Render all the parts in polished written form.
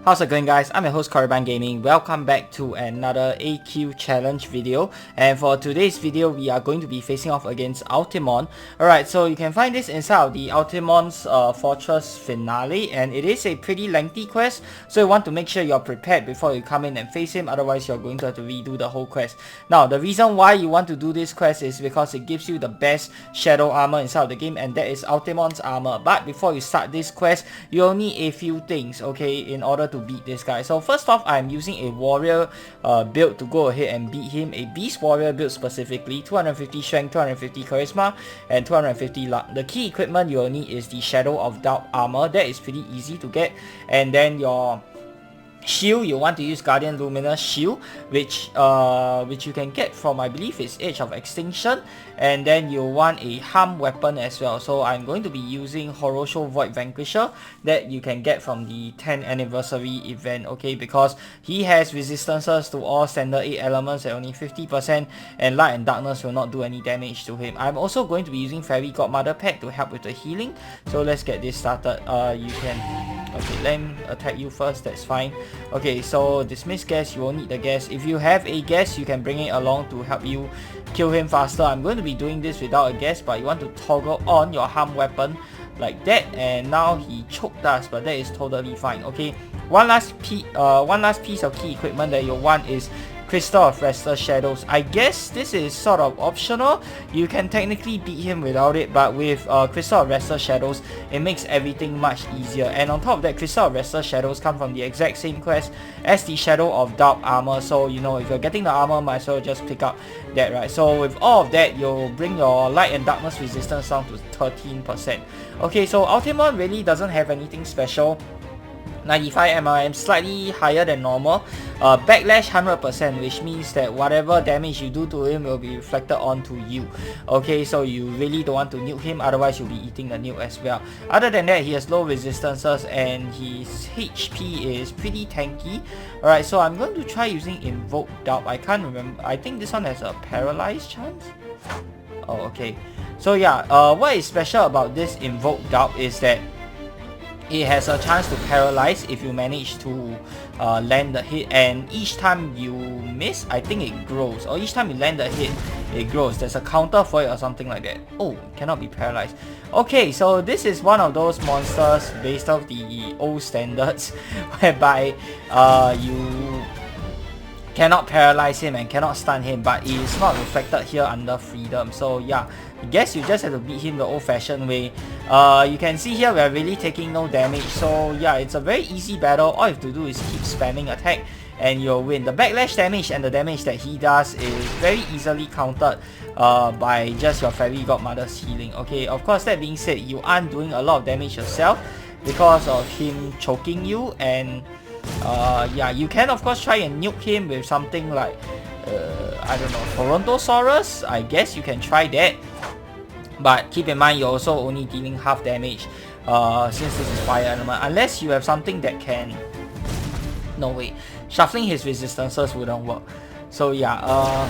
How's it going, guys? I'm your host Korriban Gaming. Welcome back to another AQ challenge video, and for today's video we are going to be facing off against Ultimon. Alright, so you can find this inside of the Ultimon's Fortress Finale, and it is a pretty lengthy quest, so you want to make sure you're prepared before you come in and face him, otherwise you're going to have to redo the whole quest. Now, the reason why you want to do this quest is because it gives you the best shadow armor inside of the game, and that is Ultimon's armor. But before you start this quest, you'll need a few things, okay, in order to beat this guy. So first off, I'm using a warrior build to go ahead and beat him, a beast warrior build specifically, 250 strength, 250 charisma, and 250 luck. The key equipment you'll need is the Shadow of Doubt armor. That is pretty easy to get. And then your shield, you want to use Guardian Luminous shield, which you can get from, I believe it's Age of Extinction. And then you want a harm weapon as well, so I'm going to be using Horosho Void Vanquisher that you can get from the 10th anniversary event, okay, because he has resistances to all standard 8 elements at only 50%, and light and darkness will not do any damage to him. I'm also going to be using Fairy Godmother Pet to help with the healing, so let's get this started. You can, okay, let me attack you first, that's fine. Okay, so dismiss gas, you won't need the gas. If you have a gas, you can bring it along to help you kill him faster. I'm going to be doing this without a gas, but you want to toggle on your harm weapon like that, and now he choked us, but that is totally fine. Okay, one last piece of key equipment that you'll want is Crystal of Restless Shadows. I guess this is sort of optional. You can technically beat him without it, but with Crystal of Restless Shadows, it makes everything much easier. And on top of that, Crystal of Restless Shadows come from the exact same quest as the Shadow of Doubt armor. So, you know, if you're getting the armor, might as well just pick up that, right? So with all of that, you'll bring your light and darkness resistance down to 13%. Okay, so Ultimon really doesn't have anything special. 95 MRM, slightly higher than normal. Backlash 100%, which means that whatever damage you do to him will be reflected onto you. Okay, so you really don't want to nuke him, otherwise you'll be eating the nuke as well. Other than that, he has low resistances and his HP is pretty tanky. Alright, so I'm going to try using Invoke Doubt. I can't remember. I think this one has a paralyzed chance. Oh, okay. So yeah, what is special about this Invoke Doubt is that it has a chance to paralyze if you manage to land the hit, and each time you miss, I think it grows, or each time you land the hit, it grows. There's a counter for it or something like that. Oh, cannot be paralyzed. Okay, so this is one of those monsters based off the old standards whereby you cannot paralyze him and cannot stun him, but it is not reflected here under freedom. So yeah, I guess you just have to beat him the old-fashioned way. You can see here we're really taking no damage, so yeah, it's a very easy battle. All you have to do is keep spamming attack and you'll win. The backlash damage and the damage that he does is very easily countered by just your Fairy Godmother's healing. Okay, of course, that being said, you aren't doing a lot of damage yourself because of him choking you, and yeah, you can of course try and nuke him with something like I don't know, Torontosaurus. I guess you can try that, but keep in mind you're also only dealing half damage since this is fire element, unless you have something that can, no wait, shuffling his resistances wouldn't work. So yeah,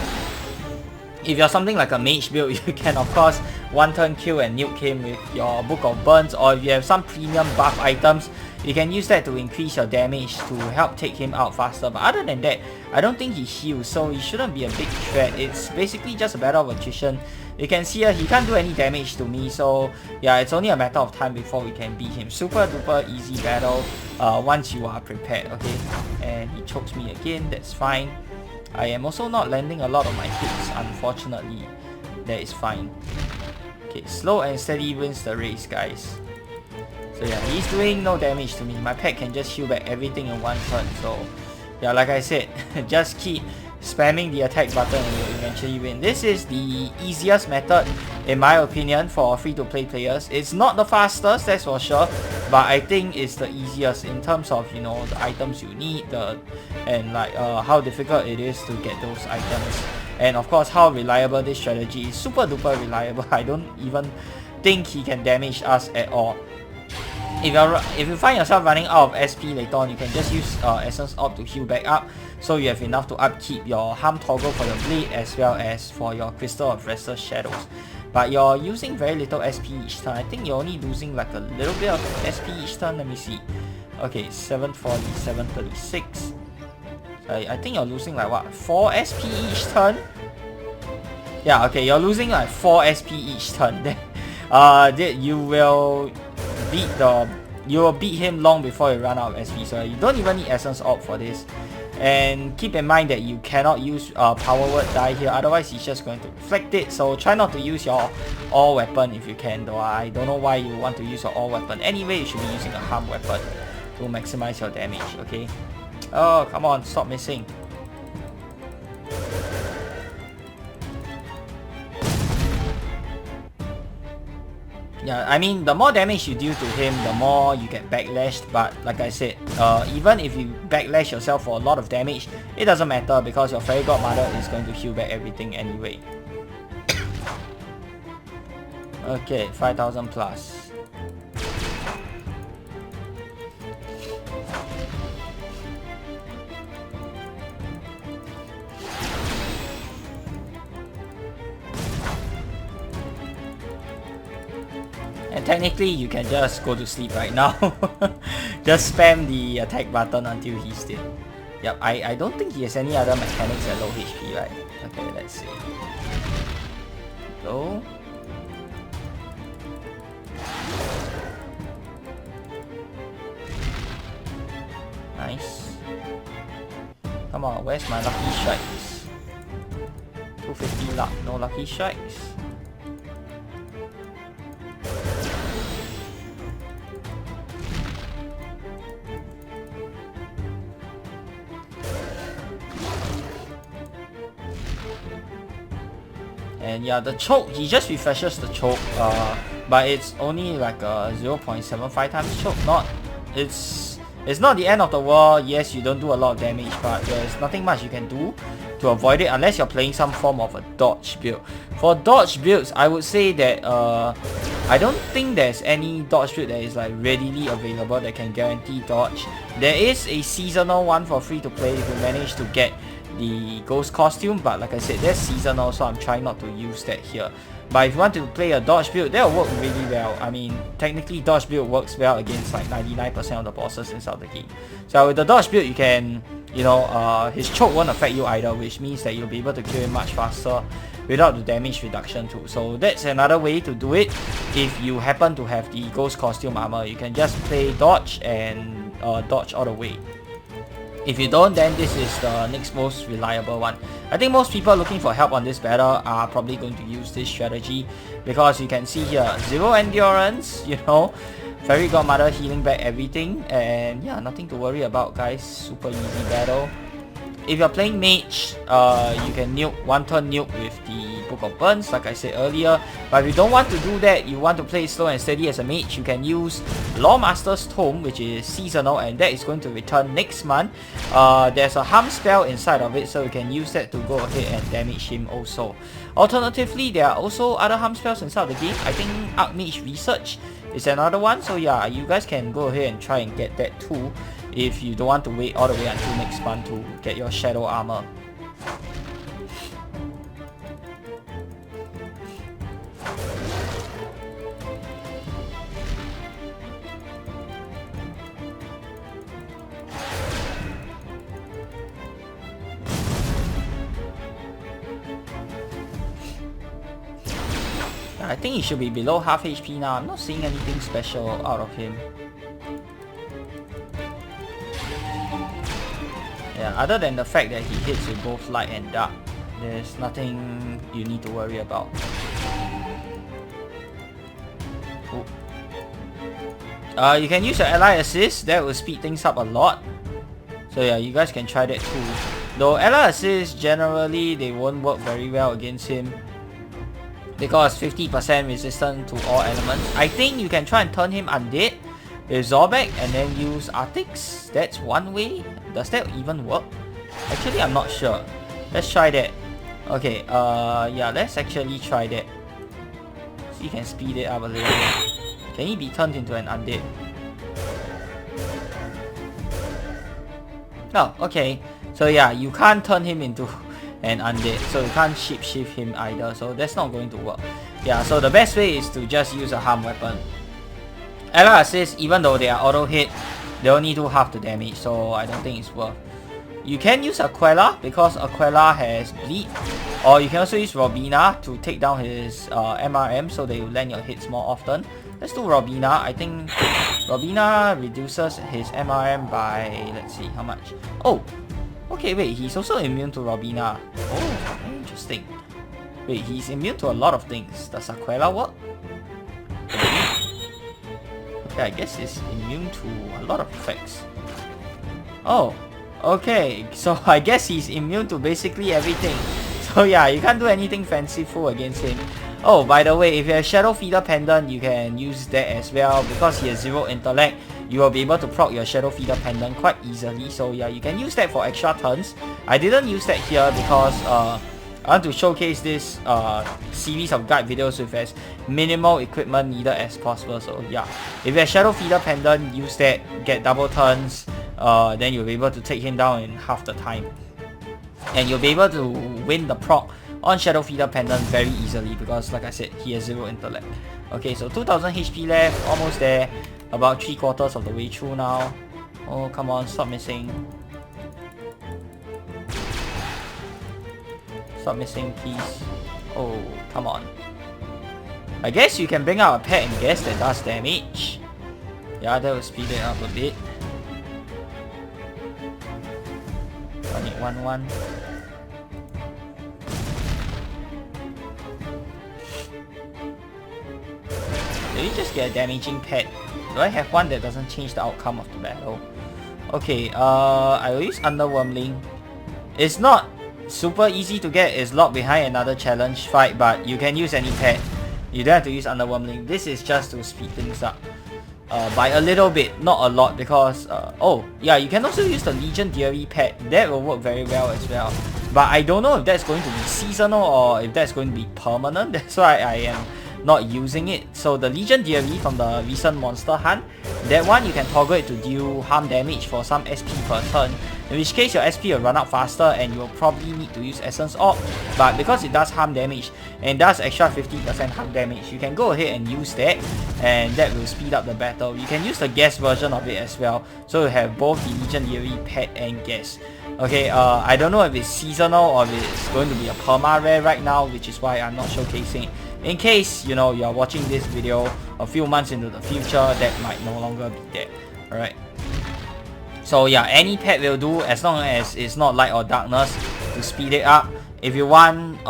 if you're something like a mage build, you can of course one turn kill and nuke him with your Book of Burns, or if you have some premium buff items, you can use that to increase your damage to help take him out faster. But other than that, I don't think he heals, so he shouldn't be a big threat. It's basically just a matter of attrition. You can see here, he can't do any damage to me, so yeah, it's only a matter of time before we can beat him. Super duper easy battle once you are prepared, okay? And he chokes me again, that's fine. I am also not landing a lot of my hits, unfortunately. That is fine. Okay, slow and steady wins the race, guys. So yeah, he's doing no damage to me. My pet can just heal back everything in one turn. So yeah, like I said, just keep spamming the attack button and you'll eventually win. This is the easiest method, in my opinion, for free-to-play players. It's not the fastest, that's for sure, but I think it's the easiest in terms of, you know, the items you need, and like how difficult it is to get those items, and of course how reliable this strategy is. Super duper reliable. I don't even think he can damage us at all. If you find yourself running out of SP later on, you can just use Essence Orb to heal back up, so you have enough to upkeep your harm toggle for your blade as well as for your Crystal of Restless Shadows. But you're using very little SP each turn. I think you're only losing like a little bit of SP each turn. Let me see. Okay, 740, 736. I think you're losing like what, 4 SP each turn? Yeah, okay, you're losing like 4 SP each turn. Then you will beat him long before you run out of SP. So you don't even need Essence Orb for this. And keep in mind that you cannot use Power Word die here, otherwise he's just going to reflect it. So try not to use your all weapon if you can, though I don't know why you want to use your all weapon. Anyway, you should be using a harm weapon to maximize your damage, okay? Oh, come on, stop missing. Yeah, I mean, the more damage you deal to him, the more you get backlashed. But like I said, even if you backlash yourself for a lot of damage, it doesn't matter because your Fairy Godmother is going to heal back everything anyway. Okay, 5,000 plus. And technically, you can just go to sleep right now. Just spam the attack button until he's dead. Yep, I don't think he has any other mechanics at low HP, right? Okay, let's see. Go. Nice. Come on, where's my lucky strikes? 250 luck, no lucky strikes. And yeah, the choke, he just refreshes the choke, but it's only like a 0.75 times choke. It's not the end of the world. Yes, you don't do a lot of damage, but there's nothing much you can do to avoid it unless you're playing some form of a dodge build. For dodge builds, I would say that I don't think there's any dodge build that is like readily available that can guarantee dodge. There is a seasonal one for free to play if you manage to get the ghost costume, but like I said, that's seasonal, so I'm trying not to use that here. But if you want to play a dodge build, that'll work really well. I mean, technically dodge build works well against like 99% of the bosses inside the game. So with the dodge build, you can, you know, his choke won't affect you either, which means that you'll be able to kill him much faster without the damage reduction too. So that's another way to do it. If you happen to have the ghost costume armor, you can just play dodge and dodge all the way. If you don't, then this is the next most reliable one. I think most people looking for help on this battle are probably going to use this strategy because you can see here, 0 endurance, you know, Fairy Godmother healing back everything, and yeah, nothing to worry about, guys. Super easy battle. If you're playing mage, you can nuke, one turn nuke with the Book of Burns, like I said earlier. But if you don't want to do that, you want to play slow and steady as a mage, you can use Lawmaster's Tome, which is seasonal, and that is going to return next month. There's a harm spell inside of it, so you can use that to go ahead and damage him also. Alternatively, there are also other harm spells inside the game. I think Archmage Research is another one, so yeah, you guys can go ahead and try and get that too, if you don't want to wait all the way until next month to get your shadow armor. I think he should be below half HP now. I'm not seeing anything special out of him. Yeah, other than the fact that he hits with both light and dark, there's nothing you need to worry about. You can use your ally assist, that will speed things up a lot. So yeah, you guys can try that too. Though ally assist, generally they won't work very well against him because 50% resistant to all elements. I think you can try and turn him undead with Zorbek and then use Arctics. That's one way. Does that even work? Actually, I'm not sure. Let's try that. Okay, yeah, let's actually try that. So you can speed it up a little bit. Can he be turned into an undead? Oh, okay. So yeah, you can't turn him into an undead, so you can't shapeshift him either, so that's not going to work. Yeah, so the best way is to just use a harm weapon. Ally assist, even though they are auto hit, they only do half the damage, so I don't think it's worth. You can use Aquella because Aquella has bleed, or you can also use Robina to take down his MRM so they will land your hits more often. Let's do Robina. I think Robina reduces his MRM by, let's see, how much? Oh, okay, wait, he's also immune to Robina. Oh, interesting. Wait, he's immune to a lot of things. Does Aquella work? Okay, I guess he's immune to a lot of effects. Oh, okay, so I guess he's immune to basically everything. So yeah, you can't do anything fanciful against him. Oh, by the way, if you have Shadow Feeder Pendant, you can use that as well. Because he has 0 intellect, you will be able to proc your Shadow Feeder Pendant quite easily. So yeah, you can use that for extra turns. I didn't use that here because I want to showcase this series of guide videos with as minimal equipment needed as possible. So yeah, if you have Shadow Feeder Pendant, use that, get double turns, then you'll be able to take him down in half the time. And you'll be able to win the proc on Shadow Feeder Pendant very easily because, like I said, he has 0 intellect. Okay, so 2000 HP left, almost there, about 3/4 of the way through now. Oh, come on, stop missing. Stop missing, please. Oh, come on. I guess you can bring out a pet and guess that does damage. Yeah, that will speed it up a bit. Run it 1-1. Did you just get a damaging pet? Do I have one that doesn't change the outcome of the battle? Okay, I will use Underwhelming. It's not super easy to get. It's locked behind another challenge fight, but you can use any pet. You don't have to use Underwhelming. This is just to speed things up by a little bit, not a lot, because oh yeah, you can also use the Legendary pet. That will work very well as well, but I don't know if that's going to be seasonal or if that's going to be permanent. That's why I am not using it. So the Legendary from the recent monster hunt, that one you can toggle it to deal harm damage for some SP per turn, in which case your SP will run out faster and you will probably need to use Essence Orb. But because it does harm damage and does extra 50% harm damage, you can go ahead and use that, and that will speed up the battle. You can use the guest version of it as well, so you have both the Legendary pet and guest. Okay, I don't know if it's seasonal or if it's going to be a perma rare right now, which is why I'm not showcasing it. In case, you know, you're watching this video a few months into the future, that might no longer be there. Alright. So yeah, any pet will do as long as it's not light or darkness to speed it up. If you want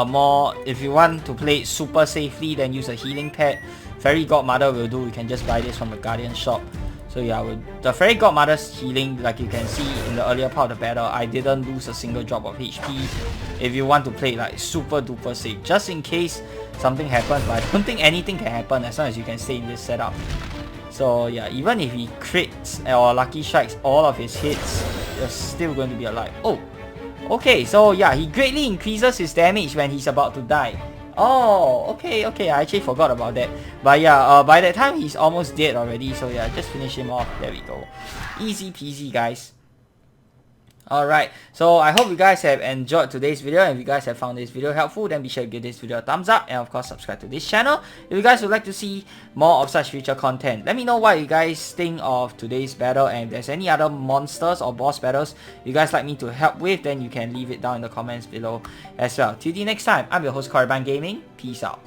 to play it super safely, then use a healing pet. Fairy Godmother will do. You can just buy this from the Guardian shop. So yeah, with the Fairy Godmother's healing, like you can see in the earlier part of the battle, I didn't lose a single drop of HP. If you want to play like super duper safe, just in case something happens, but I don't think anything can happen as long as you can stay in this setup. So yeah, even if he crits or lucky strikes all of his hits, you're still going to be alive. Oh, okay, so yeah, he greatly increases his damage when he's about to die. Oh, okay, I actually forgot about that. But yeah, by that time he's almost dead already, so yeah, just finish him off. There we go. Easy peasy, guys. Alright, so I hope you guys have enjoyed today's video. And if you guys have found this video helpful, then be sure to give this video a thumbs up, and of course subscribe to this channel if you guys would like to see more of such future content. Let me know what you guys think of today's battle, and if there's any other monsters or boss battles you guys like me to help with, then you can leave it down in the comments below as well. Till the next time, I'm your host Korriban Gaming. Peace out.